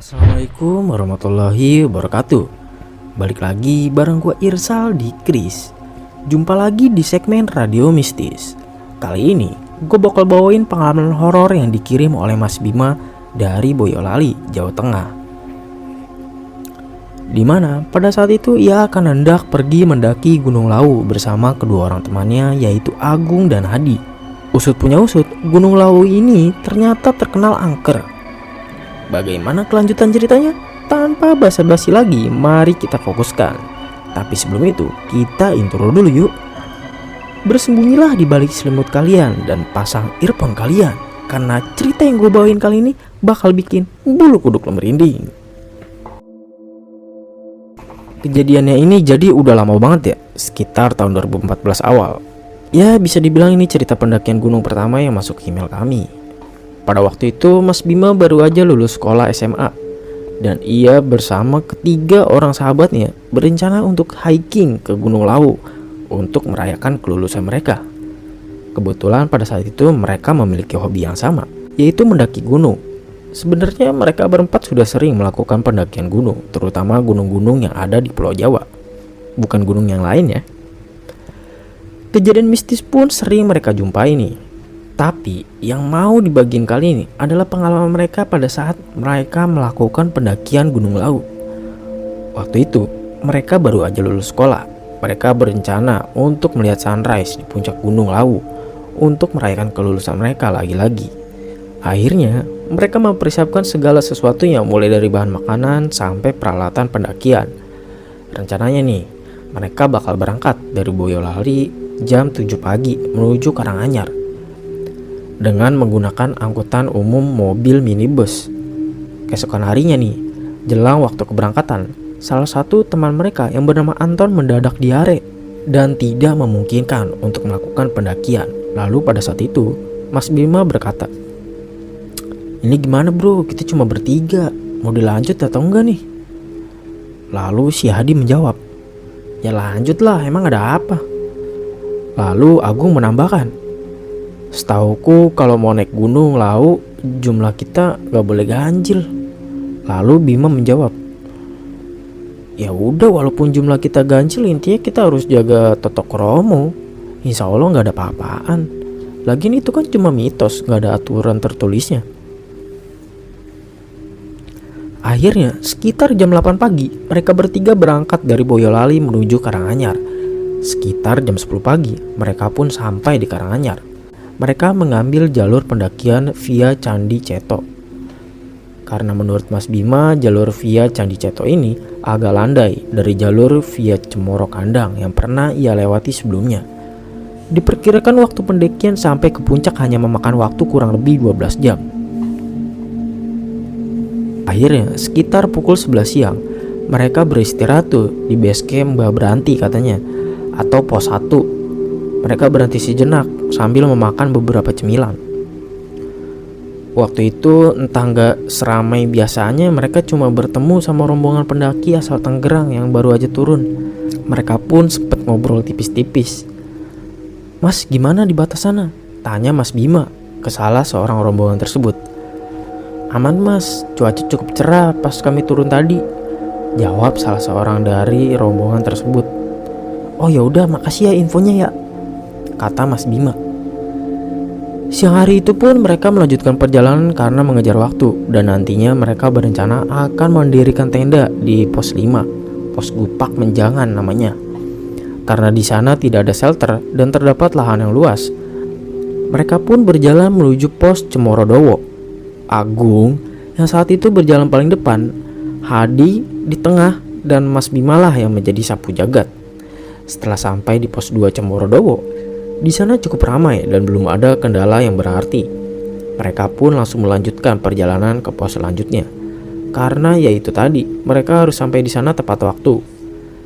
Assalamualaikum warahmatullahi wabarakatuh. Balik lagi bareng gua Irsal di Kris. Jumpa lagi di segmen Radio Mistis. Kali ini gue bakal bawain pengalaman horor yang dikirim oleh Mas Bima dari Boyolali, Jawa Tengah. Dimana pada saat itu ia akan hendak pergi mendaki Gunung Lawu bersama kedua orang temannya, yaitu Agung dan Hadi. Usut punya usut, Gunung Lawu ini ternyata terkenal angker. Bagaimana kelanjutan ceritanya? Tanpa basa-basi lagi, mari kita fokuskan. Tapi sebelum itu, kita intro dulu yuk. Bersembunyilah di balik selimut kalian dan pasang earphone kalian, karena cerita yang gue bawain kali ini bakal bikin bulu kuduk lo merinding. Kejadiannya ini jadi udah lama banget ya, sekitar tahun 2014 awal. Ya bisa dibilang ini cerita pendakian gunung pertama yang masuk email kami. Pada waktu itu Mas Bima baru aja lulus sekolah SMA, dan ia bersama ketiga orang sahabatnya berencana untuk hiking ke Gunung Lawu untuk merayakan kelulusan mereka. Kebetulan pada saat itu mereka memiliki hobi yang sama, yaitu mendaki gunung. Sebenarnya mereka berempat sudah sering melakukan pendakian gunung, terutama gunung-gunung yang ada di Pulau Jawa, bukan gunung yang lain ya. Kejadian mistis pun sering mereka jumpai nih. Tapi yang mau dibagiin kali ini adalah pengalaman mereka pada saat mereka melakukan pendakian Gunung Lawu. Waktu itu mereka baru aja lulus sekolah. Mereka berencana untuk melihat sunrise di puncak Gunung Lawu untuk merayakan kelulusan mereka lagi-lagi. Akhirnya mereka mempersiapkan segala sesuatunya, mulai dari bahan makanan sampai peralatan pendakian. Rencananya nih, mereka bakal berangkat dari Boyolali jam 7 pagi menuju Karanganyar dengan menggunakan angkutan umum mobil minibus. Keesokan harinya nih, jelang waktu keberangkatan, salah satu teman mereka yang bernama Anton mendadak diare dan tidak memungkinkan untuk melakukan pendakian. Lalu pada saat itu Mas Bima berkata, "Ini gimana bro, kita cuma bertiga, mau dilanjut atau enggak nih?" Lalu si Hadi menjawab, "Ya lanjutlah, emang ada apa?" Lalu Agung menambahkan, "Setauku kalau mau naik Gunung Lawu jumlah kita gak boleh ganjil." Lalu Bima menjawab, "Ya udah, walaupun jumlah kita ganjil, intinya kita harus jaga totok kromo. Insya Allah gak ada apa-apaan. Lagian itu kan cuma mitos, gak ada aturan tertulisnya." Akhirnya sekitar jam 8 pagi mereka bertiga berangkat dari Boyolali menuju Karanganyar. Sekitar jam 10 pagi mereka pun sampai di Karanganyar. Mereka mengambil jalur pendakian via Candi Ceto. Karena menurut Mas Bima, jalur via Candi Ceto ini agak landai dari jalur via Cemoro Kandang yang pernah ia lewati sebelumnya. Diperkirakan waktu pendakian sampai ke puncak hanya memakan waktu kurang lebih 12 jam. Akhirnya sekitar pukul 11 siang mereka beristirahat tuh di base camp Mbah Beranti katanya, atau pos 1. Mereka berhenti sejenak sambil memakan beberapa cemilan. Waktu itu entah gak seramai biasanya, mereka cuma bertemu sama rombongan pendaki asal Tangerang yang baru aja turun. Mereka pun sempet ngobrol tipis-tipis. "Mas, gimana di batas sana?" tanya Mas Bima ke salah seorang rombongan tersebut. "Aman mas, cuaca cukup cerah pas kami turun tadi," jawab salah seorang dari rombongan tersebut. "Oh ya udah, makasih ya infonya ya," kata Mas Bima. Siang hari itu pun mereka melanjutkan perjalanan karena mengejar waktu, dan nantinya mereka berencana akan mendirikan tenda di pos 5, pos Gupak Menjangan namanya. Karena di sana tidak ada shelter dan terdapat lahan yang luas. Mereka pun berjalan menuju pos Cemorodowo. Agung yang saat itu berjalan paling depan, Hadi di tengah, dan Mas Bima lah yang menjadi sapu jagat. Setelah sampai di pos 2 Cemorodowo, di sana cukup ramai dan belum ada kendala yang berarti. Mereka pun langsung melanjutkan perjalanan ke pos selanjutnya. Karena yaitu tadi, mereka harus sampai di sana tepat waktu.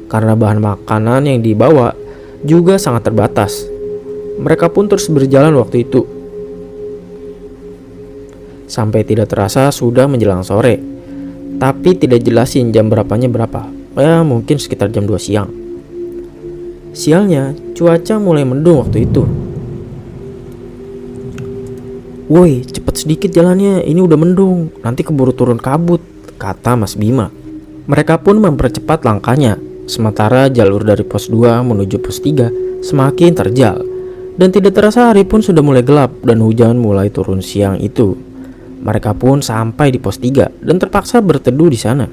Karena bahan makanan yang dibawa juga sangat terbatas. Mereka pun terus berjalan waktu itu. Sampai tidak terasa sudah menjelang sore. Tapi tidak jelasin jam berapanya berapa. Ya mungkin sekitar jam 2 siang. Sialnya, cuaca mulai mendung waktu itu. "Woi, cepet sedikit jalannya, ini udah mendung, nanti keburu turun kabut," kata Mas Bima. Mereka pun mempercepat langkahnya, sementara jalur dari pos 2 menuju pos 3 semakin terjal. Dan tidak terasa hari pun sudah mulai gelap dan hujan mulai turun siang itu. Mereka pun sampai di pos 3 dan terpaksa berteduh di sana.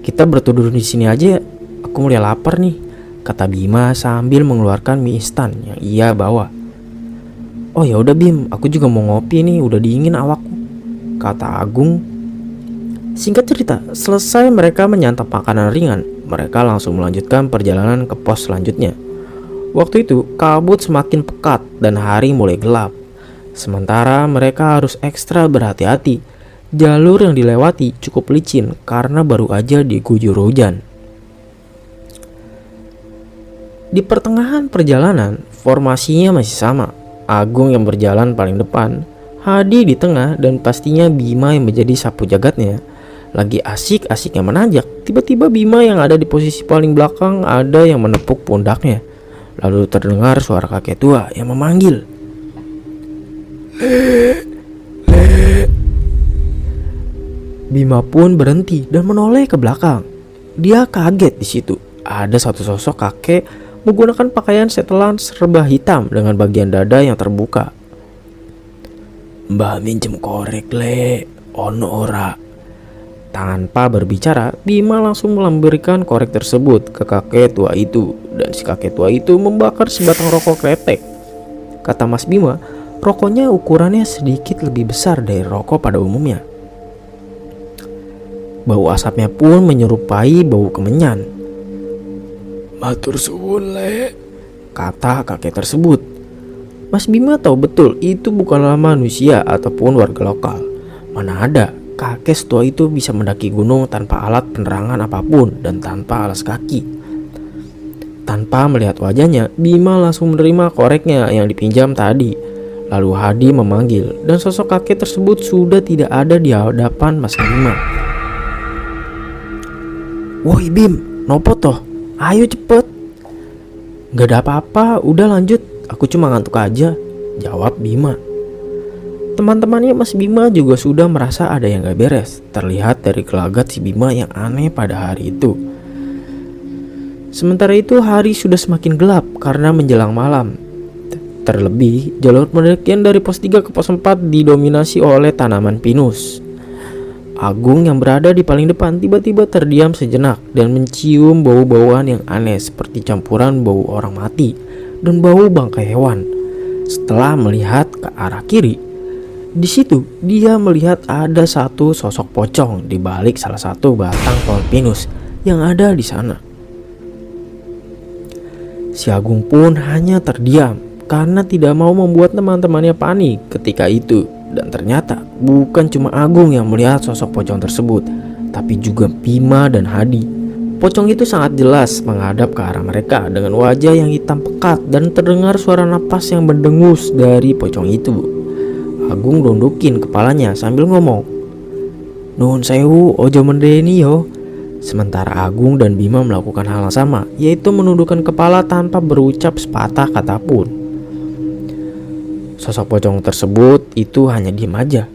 "Kita berteduh di sini aja ya, aku mulai lapar nih," kata Bima sambil mengeluarkan mie instan yang ia bawa. "Oh ya udah Bim, aku juga mau ngopi nih, udah dingin awakku," kata Agung. Singkat cerita, selesai mereka menyantap makanan ringan, mereka langsung melanjutkan perjalanan ke pos selanjutnya. Waktu itu kabut semakin pekat dan hari mulai gelap. Sementara mereka harus ekstra berhati-hati. Jalur yang dilewati cukup licin karena baru aja diguyur hujan. Di pertengahan perjalanan, formasinya masih sama. Agung yang berjalan paling depan, Hadi di tengah, dan pastinya Bima yang menjadi sapu jagatnya. Lagi asik-asiknya menanjak, tiba-tiba Bima yang ada di posisi paling belakang ada yang menepuk pundaknya. Lalu terdengar suara kakek tua yang memanggil. Bima pun berhenti dan menoleh ke belakang. Dia kaget di situ. Ada satu sosok kakek menggunakan pakaian setelan serba hitam dengan bagian dada yang terbuka. "Mbah minjem korek le, ono ora?" Tanpa berbicara, Bima langsung memberikan korek tersebut ke kakek tua itu, dan si kakek tua itu membakar sebatang rokok kretek. Kata Mas Bima, rokoknya ukurannya sedikit lebih besar dari rokok pada umumnya. Bau asapnya pun menyerupai bau kemenyan. "Matur suwun le," kata kakek tersebut. Mas Bima tahu betul itu bukanlah manusia ataupun warga lokal. Mana ada kakek setua itu bisa mendaki gunung tanpa alat penerangan apapun dan tanpa alas kaki. Tanpa melihat wajahnya, Bima langsung menerima koreknya yang dipinjam tadi. Lalu Hadi memanggil, dan sosok kakek tersebut sudah tidak ada di hadapan Mas Bima. "Woi Bim, nopo toh? Ayo cepet." "Gak ada apa-apa, udah lanjut, aku cuma ngantuk aja," jawab Bima. Teman-temannya Mas Bima juga sudah merasa ada yang gak beres. Terlihat dari gelagat si Bima yang aneh pada hari itu. Sementara itu hari sudah semakin gelap karena menjelang malam. Terlebih jalur pendakian dari pos 3 ke pos 4 didominasi oleh tanaman pinus. Agung yang berada di paling depan tiba-tiba terdiam sejenak dan mencium bau-bauan yang aneh seperti campuran bau orang mati dan bau bangkai hewan. Setelah melihat ke arah kiri, di situ dia melihat ada satu sosok pocong di balik salah satu batang pohon pinus yang ada di sana. Si Agung pun hanya terdiam karena tidak mau membuat teman-temannya panik ketika itu. Dan ternyata bukan cuma Agung yang melihat sosok pocong tersebut, tapi juga Bima dan Hadi. Pocong itu sangat jelas menghadap ke arah mereka dengan wajah yang hitam pekat dan terdengar suara napas yang mendengus dari pocong itu. Agung nundukin kepalanya sambil ngomong, "Nuhun sewu, ojo mendeni yo." Sementara Agung dan Bima melakukan hal yang sama, yaitu menundukkan kepala tanpa berucap sepatah kata pun. Sosok pocong tersebut itu hanya diam aja.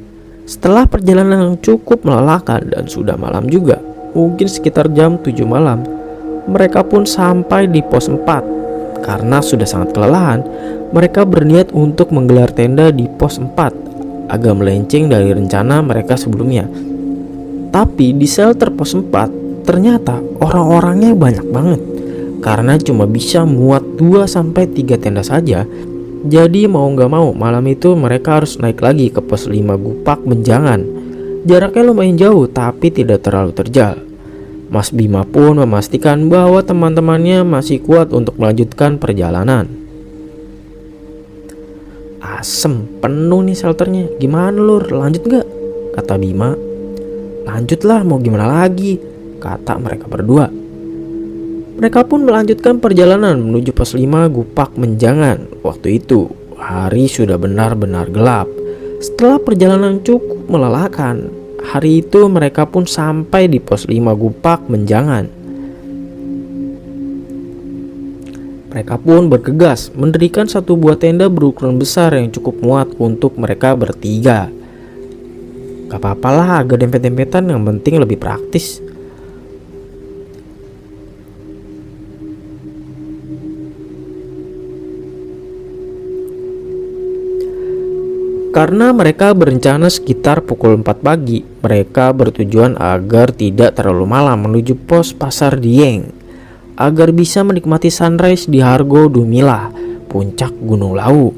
Setelah perjalanan yang cukup melelahkan dan sudah malam juga, mungkin sekitar jam 7 malam, mereka pun sampai di pos 4. Karena sudah sangat kelelahan, mereka berniat untuk menggelar tenda di pos 4, agak melenceng dari rencana mereka sebelumnya. Tapi di shelter pos 4 ternyata orang-orangnya banyak banget, karena cuma bisa muat 2-3 tenda saja. Jadi mau gak mau malam itu mereka harus naik lagi ke pos 5 Gupak Menjangan. Jaraknya lumayan jauh tapi tidak terlalu terjal. Mas Bima pun memastikan bahwa teman-temannya masih kuat untuk melanjutkan perjalanan. "Asem, penuh nih shelternya, gimana lur, lanjut gak?" kata Bima. "Lanjutlah, mau gimana lagi," kata mereka berdua. Mereka pun melanjutkan perjalanan menuju pos 5 Gupak Menjangan. Waktu itu hari sudah benar-benar gelap. Setelah perjalanan cukup melelahkan, hari itu mereka pun sampai di pos 5 Gupak Menjangan. Mereka pun bergegas mendirikan satu buah tenda berukuran besar yang cukup muat untuk mereka bertiga. Gak apa-apa lah agak dempet-dempetan, yang penting lebih praktis. Karena mereka berencana sekitar pukul 4 pagi, mereka bertujuan agar tidak terlalu malam menuju pos pasar Dieng, agar bisa menikmati sunrise di Hargo Dumilah, puncak Gunung Lawu.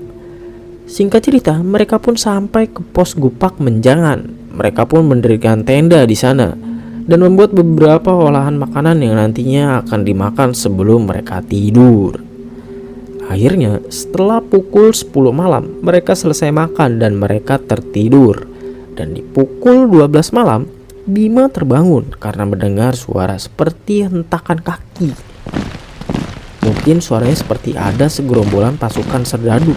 Singkat cerita, mereka pun sampai ke pos Gupak Menjangan. Mereka pun mendirikan tenda di sana dan membuat beberapa olahan makanan yang nantinya akan dimakan sebelum mereka tidur. Akhirnya setelah pukul 10 malam mereka selesai makan dan mereka tertidur. Dan di pukul 12 malam Bima terbangun karena mendengar suara seperti hentakan kaki. Mungkin suaranya seperti ada segerombolan pasukan serdadu.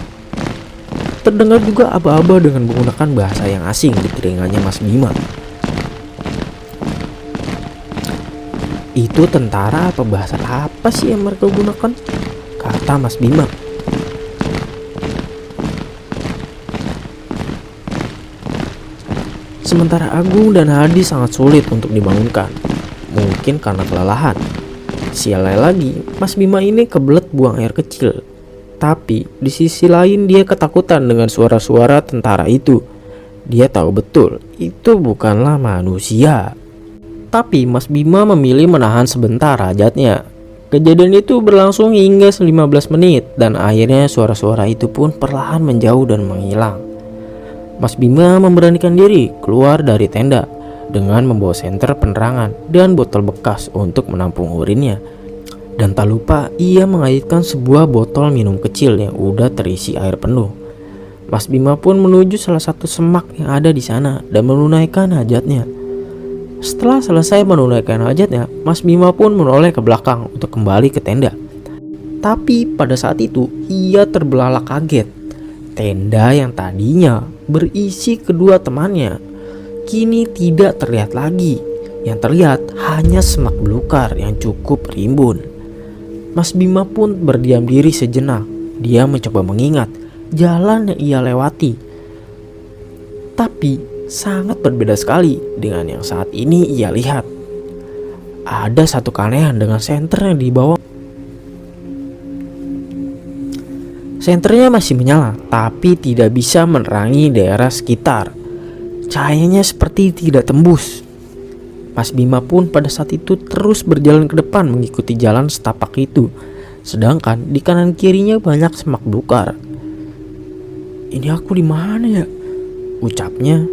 Terdengar juga aba-aba dengan menggunakan bahasa yang asing di telinganya Mas Bima. Itu tentara apa bahasa apa sih yang mereka gunakan? Kata Mas Bima. Sementara Agung dan Hadi sangat sulit untuk dibangunkan, mungkin karena kelelahan. Sialnya lagi, Mas Bima ini kebelet buang air kecil. Tapi di sisi lain dia ketakutan dengan suara-suara tentara itu. Dia tahu betul itu bukanlah manusia. Tapi Mas Bima memilih menahan sebentar hajatnya. Kejadian itu berlangsung hingga 15 menit dan akhirnya suara-suara itu pun perlahan menjauh dan menghilang. Mas Bima memberanikan diri keluar dari tenda dengan membawa senter penerangan dan botol bekas untuk menampung urinnya. Dan tak lupa ia mengaitkan sebuah botol minum kecil yang udah terisi air penuh. Mas Bima pun menuju salah satu semak yang ada di sana dan menunaikan hajatnya. Setelah selesai menunaikan hajatnya, Mas Bima pun menoleh ke belakang untuk kembali ke tenda. Tapi pada saat itu ia terbelalak kaget. Tenda yang tadinya berisi kedua temannya kini tidak terlihat lagi. Yang terlihat hanya semak belukar yang cukup rimbun. Mas Bima pun berdiam diri sejenak. Dia mencoba mengingat jalan yang ia lewati. Tapi sangat berbeda sekali dengan yang saat ini ia lihat. Ada satu keanehan dengan senter yang dibawa. Senternya masih menyala, tapi tidak bisa menerangi daerah sekitar. Cahayanya seperti tidak tembus. Mas Bima pun pada saat itu terus berjalan ke depan mengikuti jalan setapak itu. Sedangkan di kanan kirinya banyak semak belukar. Ini aku di mana ya? Ucapnya.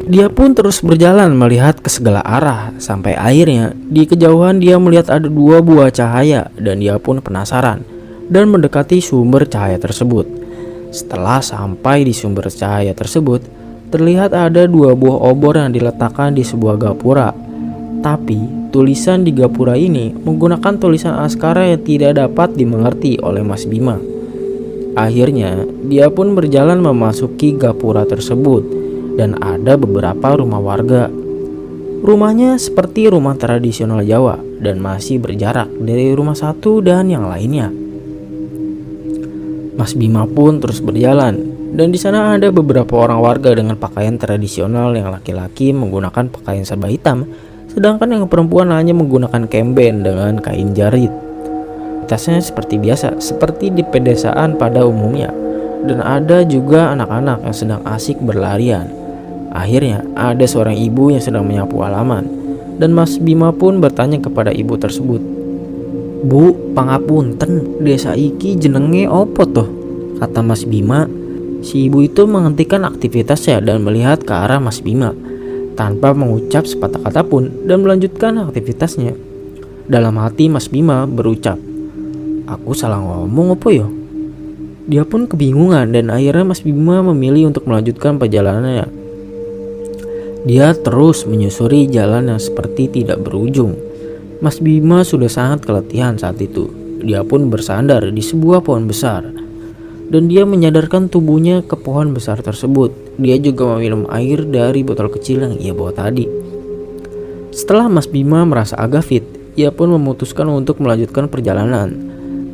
Dia pun terus berjalan melihat ke segala arah sampai akhirnya di kejauhan dia melihat ada dua buah cahaya dan dia pun penasaran dan mendekati sumber cahaya tersebut. Setelah sampai di sumber cahaya tersebut, terlihat ada dua buah obor yang diletakkan di sebuah gapura. Tapi tulisan di gapura ini menggunakan tulisan askara yang tidak dapat dimengerti oleh Mas Bima. Akhirnya dia pun berjalan memasuki gapura tersebut. Dan ada beberapa rumah warga. Rumahnya seperti rumah tradisional Jawa dan masih berjarak dari rumah satu dan yang lainnya. Mas Bima pun terus berjalan dan di sana ada beberapa orang warga dengan pakaian tradisional, yang laki-laki menggunakan pakaian serba hitam, sedangkan yang perempuan hanya menggunakan kemben dengan kain jarit. Tasnya seperti biasa, seperti di pedesaan pada umumnya. Dan ada juga anak-anak yang sedang asik berlarian. Akhirnya ada seorang ibu yang sedang menyapu halaman dan Mas Bima pun bertanya kepada ibu tersebut. "Bu, pangapunten, desa iki jenenge opo toh?" kata Mas Bima. Si ibu itu menghentikan aktivitasnya dan melihat ke arah Mas Bima tanpa mengucap sepatah kata pun dan melanjutkan aktivitasnya. Dalam hati Mas Bima berucap, "Aku salah ngomong apa ya?" Dia pun kebingungan dan akhirnya Mas Bima memilih untuk melanjutkan perjalanannya. Dia terus menyusuri jalan yang seperti tidak berujung. Mas Bima sudah sangat keletihan saat itu. Dia pun bersandar di sebuah pohon besar. Dan dia menyadarkan tubuhnya ke pohon besar tersebut. Dia juga meminum air dari botol kecil yang ia bawa tadi. Setelah Mas Bima merasa agak fit, ia pun memutuskan untuk melanjutkan perjalanan.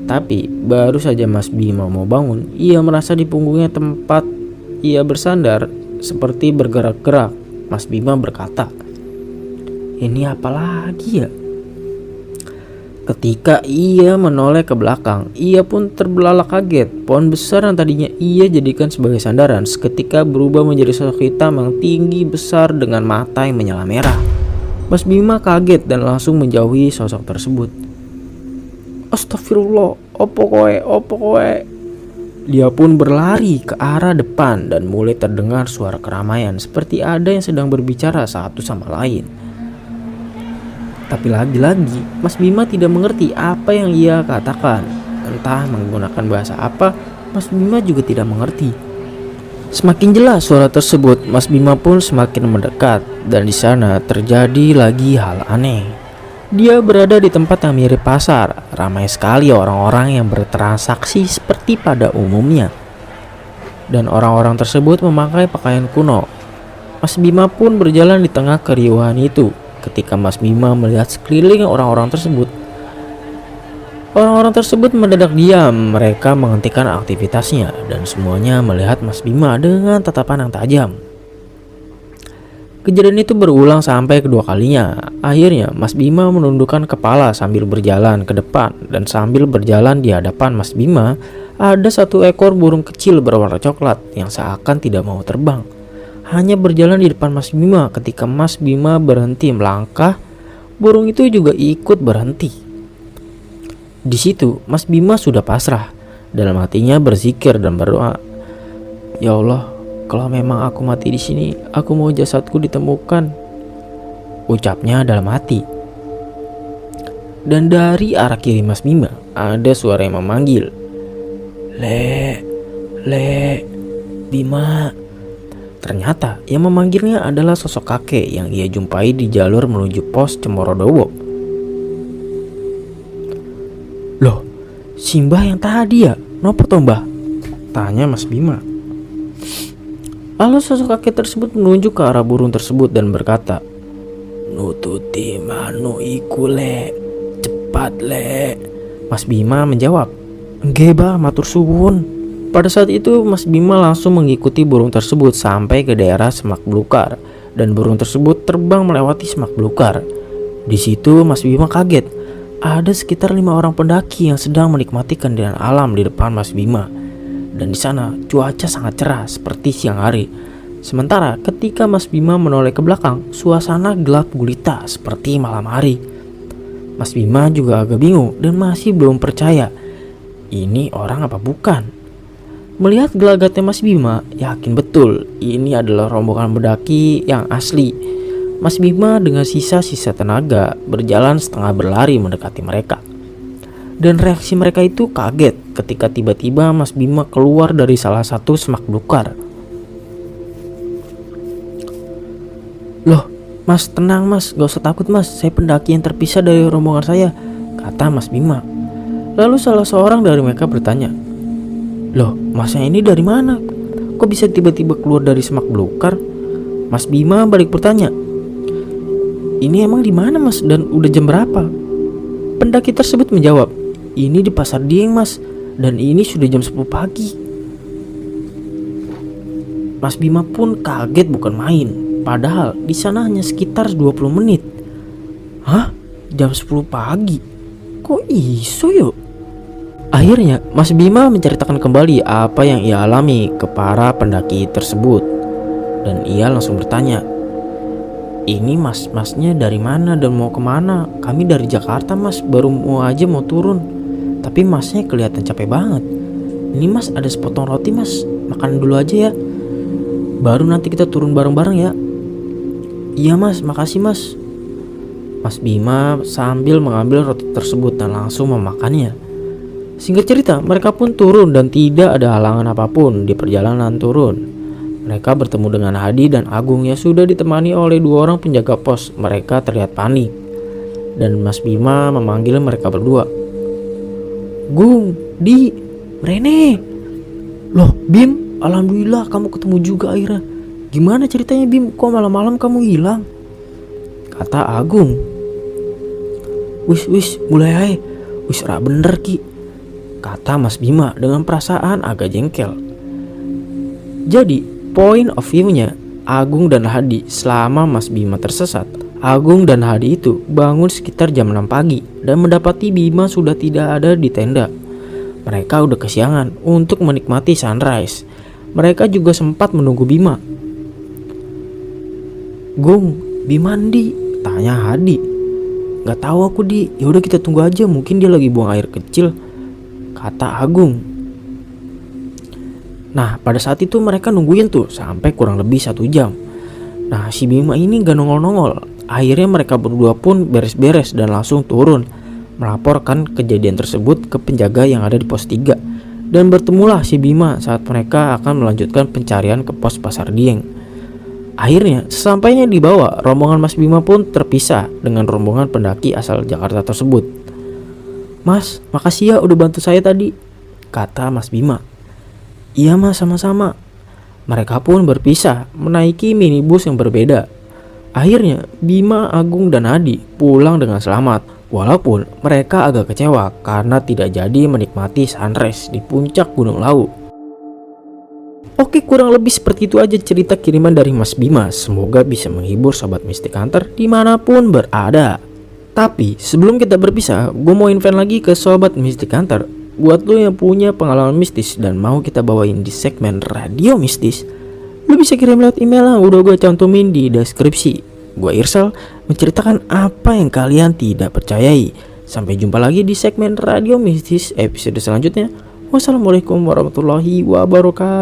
Tapi baru saja Mas Bima mau bangun, ia merasa di punggungnya tempat ia bersandar seperti bergerak-gerak, Mas Bima berkata, "Ini apa lagi ya?" Ketika ia menoleh ke belakang, ia pun terbelalak kaget. Pohon besar yang tadinya ia jadikan sebagai sandaran seketika berubah menjadi sosok hitam yang tinggi besar dengan mata yang menyala merah. Mas Bima kaget dan langsung menjauhi sosok tersebut. "Astagfirullah, opo kowe?" Dia pun berlari ke arah depan dan mulai terdengar suara keramaian seperti ada yang sedang berbicara satu sama lain. Tapi lagi-lagi Mas Bima tidak mengerti apa yang ia katakan. Entah menggunakan bahasa apa, Mas Bima juga tidak mengerti. Semakin jelas suara tersebut, Mas Bima pun semakin mendekat dan di sana terjadi lagi hal aneh. Dia berada di tempat yang mirip pasar, ramai sekali orang-orang yang bertransaksi seperti pada umumnya. Dan orang-orang tersebut memakai pakaian kuno. Mas Bima pun berjalan di tengah keriuhan itu. Ketika Mas Bima melihat sekeliling orang-orang tersebut mendadak diam. Mereka menghentikan aktivitasnya dan semuanya melihat Mas Bima dengan tatapan yang tajam. Kejadian itu berulang sampai kedua kalinya. Akhirnya Mas Bima menundukkan kepala sambil berjalan ke depan, dan sambil berjalan di hadapan Mas Bima ada satu ekor burung kecil berwarna coklat yang seakan tidak mau terbang. Hanya berjalan di depan Mas Bima. Ketika Mas Bima berhenti melangkah, burung itu juga ikut berhenti. Di situ Mas Bima sudah pasrah. Dalam hatinya berzikir dan berdoa, "Ya Allah, kalau memang aku mati di sini, aku mau jasadku ditemukan," ucapnya dalam hati. Dan dari arah kiri Mas Bima ada suara yang memanggil, Le, Bima." Ternyata yang memanggilnya adalah sosok kakek yang ia jumpai di jalur menuju pos Cemorodowo. "Loh, Simbah yang tadi ya? Nopo toh Mbah?" tanya Mas Bima. Lalu sosok kakek tersebut menunjuk ke arah burung tersebut dan berkata, "Nututi manu iku le, cepat le." Mas Bima menjawab, "Nggih Bah, matur suwun." Pada saat itu Mas Bima langsung mengikuti burung tersebut sampai ke daerah semak belukar, dan burung tersebut terbang melewati semak belukar. Di situ Mas Bima kaget. Ada sekitar 5 orang pendaki yang sedang menikmati keindahan alam di depan Mas Bima. Dan di sana cuaca sangat cerah seperti siang hari. Sementara ketika Mas Bima menoleh ke belakang, suasana gelap gulita seperti malam hari. Mas Bima juga agak bingung dan masih belum percaya. Ini orang apa bukan? Melihat gelagatnya Mas Bima, yakin betul ini adalah rombongan pendaki yang asli. Mas Bima dengan sisa-sisa tenaga berjalan setengah berlari mendekati mereka. Dan reaksi mereka itu kaget ketika tiba-tiba Mas Bima keluar dari salah satu semak belukar. "Loh Mas, tenang Mas, gak usah takut Mas, saya pendaki yang terpisah dari rombongan saya," kata Mas Bima. Lalu salah seorang dari mereka bertanya, "Loh, Masnya ini dari mana? Kok bisa tiba-tiba keluar dari semak belukar?" Mas Bima balik bertanya, "Ini emang di mana Mas, dan udah jam berapa?" Pendaki tersebut menjawab, "Ini di Pasar Dieng Mas, dan ini sudah jam 10 pagi." Mas Bima pun kaget bukan main, padahal di sana hanya sekitar 20 menit. "Hah? Jam 10 pagi? Kok iso yuk?" Akhirnya Mas Bima menceritakan kembali apa yang ia alami ke para pendaki tersebut. Dan ia langsung bertanya, "Ini mas-masnya dari mana dan mau kemana? Kami dari Jakarta Mas, baru mau turun. Tapi masnya kelihatan capek banget. Ini Mas, ada sepotong roti Mas, makan dulu aja ya. Baru nanti kita turun bareng-bareng ya." "Iya Mas, makasih Mas." Mas Bima sambil mengambil roti tersebut dan langsung memakannya. Singkat cerita, mereka pun turun dan tidak ada halangan apapun di perjalanan turun. Mereka bertemu dengan Hadi dan Agung yang sudah ditemani oleh 2 orang penjaga pos. Mereka terlihat panik. Dan Mas Bima memanggil mereka berdua, "Gung, Di, Rene." "Loh Bim, alhamdulillah kamu ketemu juga akhirnya. Gimana ceritanya Bim, kok malam-malam kamu hilang?" kata Agung. Wis, mulai ae. Wis ra bener Ki," kata Mas Bima dengan perasaan agak jengkel. Jadi point of view-nya Agung dan Hadi selama Mas Bima tersesat. Agung dan Hadi itu bangun sekitar jam 6 pagi dan mendapati Bima sudah tidak ada di tenda. Mereka udah kesiangan untuk menikmati sunrise. Mereka juga sempat menunggu Bima. "Gung, Bima Andi?" tanya Hadi. "Gak tahu aku Di, yaudah kita tunggu aja, mungkin dia lagi buang air kecil," kata Agung. Nah pada saat itu mereka nungguin tuh sampai kurang lebih 1 jam. Nah si Bima ini gak nongol-nongol. Akhirnya mereka berdua pun beres-beres dan langsung turun melaporkan kejadian tersebut ke penjaga yang ada di pos 3. Dan bertemulah si Bima saat mereka akan melanjutkan pencarian ke pos Pasar Dieng. Akhirnya sesampainya di bawah, rombongan Mas Bima pun terpisah dengan rombongan pendaki asal Jakarta tersebut. "Mas, makasih ya udah bantu saya tadi," kata Mas Bima. "Iya Mas, sama-sama." Mereka pun berpisah menaiki minibus yang berbeda. Akhirnya Bima, Agung dan Hadi pulang dengan selamat. Walaupun mereka agak kecewa karena tidak jadi menikmati sunrise di puncak Gunung Lawu. Oke, kurang lebih seperti itu aja cerita kiriman dari Mas Bima. Semoga bisa menghibur Sobat Mystic Hunter dimanapun berada. Tapi sebelum kita berpisah, gue mau invite lagi ke Sobat Mystic Hunter. Buat lo yang punya pengalaman mistis dan mau kita bawain di segmen Radio Mistis, lo bisa kirim lewat email yang udah gue cantumin di deskripsi. Gue Irsal, menceritakan apa yang kalian tidak percayai. Sampai jumpa lagi di segmen Radio Mistis episode selanjutnya. Wassalamualaikum warahmatullahi wabarakatuh.